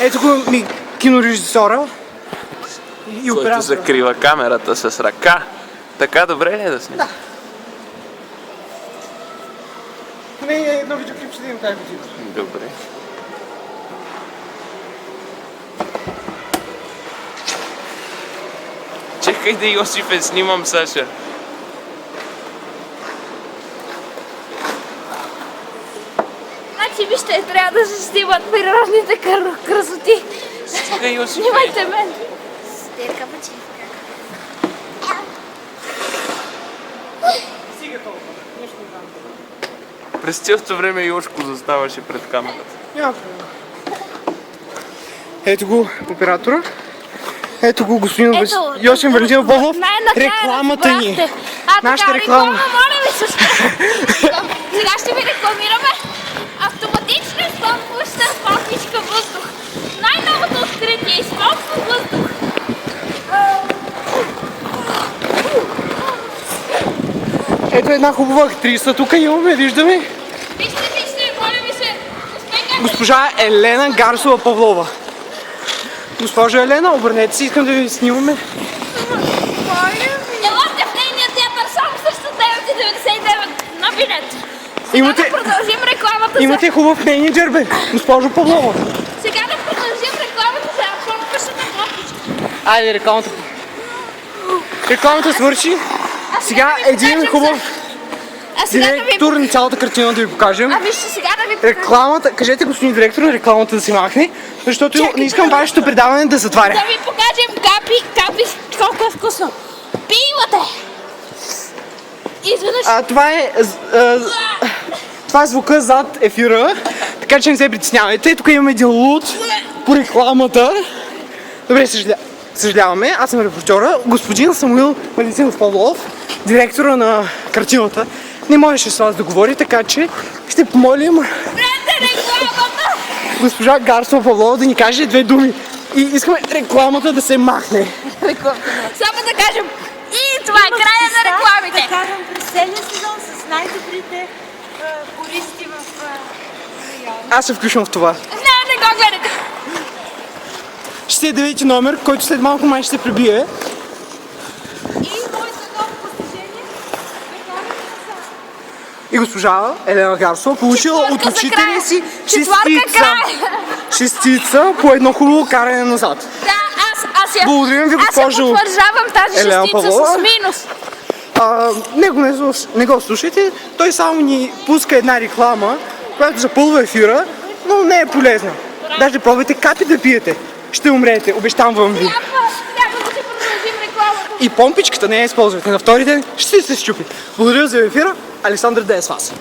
Ето го ми кинорежисьора и Който оператора. закрива камерата с ръка. Така добре ли е да снима? Да. Не, едно видеоклип ще видим тази година. Добре. Чекай да Йосифе снимам, Саша. Значи вижте, трябва да се снимат природните красоти. Стига, Йосифе. Снимайте мен. Стирка почивка. Стига толкова. Нещо не знам. През цялото време Йошко заставаше пред камерата. Няма проблем. Ето го оператора. Ето го господин Ето, Йосиф Валентинов Павлов. най-накрая Рекламата ни. разбрахте. Нашата така, реклама. моля ви се. Сега ще ви рекламираме автоматичен изпомпваща спалничка въздух. Най-новото откритие, изпомпва въздух. Ето една хубава актриса. Тук имаме, виждаме. Вижте, моля ви се. Успеха. Госпожа Елена Гарсова Павлова. Госпожа Елена, обърнете се, искам да ви снимаме. Елате в нейния театър само срещу 9,99 на билет. Сега Имате- да продължим рекламата Имате хубав менеджер, бе. Госпожо Павлова. Сега да продължим рекламата за помпващата клопичка. Айде, рекламата. Рекламата свърши. Сега да ви един покажем хубав А сега да ви... директор на цялата картина да ви покажем. А вижте сега да ви покажа. Рекламата, кажете господин директор, рекламата да се махне, защото Чакайте, не искам да. вашето предаване да затваря. Да ви покажем капи, колко е вкусно. Пивате! Изведнъж... Това е звука зад ефира, така че не се притеснявайте. Тук имаме един луд по рекламата. Добре, съжаляваме. Аз съм репортера. Господин Самуил Валентинов Павлов, директора на картината, не можеше с вас да говори, така че ще помолим Спрете рекламата! госпожа Гарсова Павлова да ни каже две думи. И искаме рекламата да се махне. Само да кажем. И това е края на Да рекламите. карам през целия сезон с най-добрите туристи в района. Аз се включвам в това. Не го гледате. 69 номер, който след малко май ще се прибие. И моето ново постижение да карам назад. И госпожа Елена Гарсова получила от Четвърка за учителя края. си Четвърка шестица. края. Шестица по едно хубаво каране назад. Да, аз я... Благодарим ви, Аз я госпожо потвърждавам тази Елена шестица Павлова. с минус. Не го слушайте, той само ни пуска една реклама, която запълва ефира, но не е полезна. Даже пробвайте капи да пиете. Ще умрете, обещавам ви. Трябва да си продължим рекламата. И помпичката не я използвайте. На втори ден ще се счупи. Благодаря за ефира. Александър да е с вас.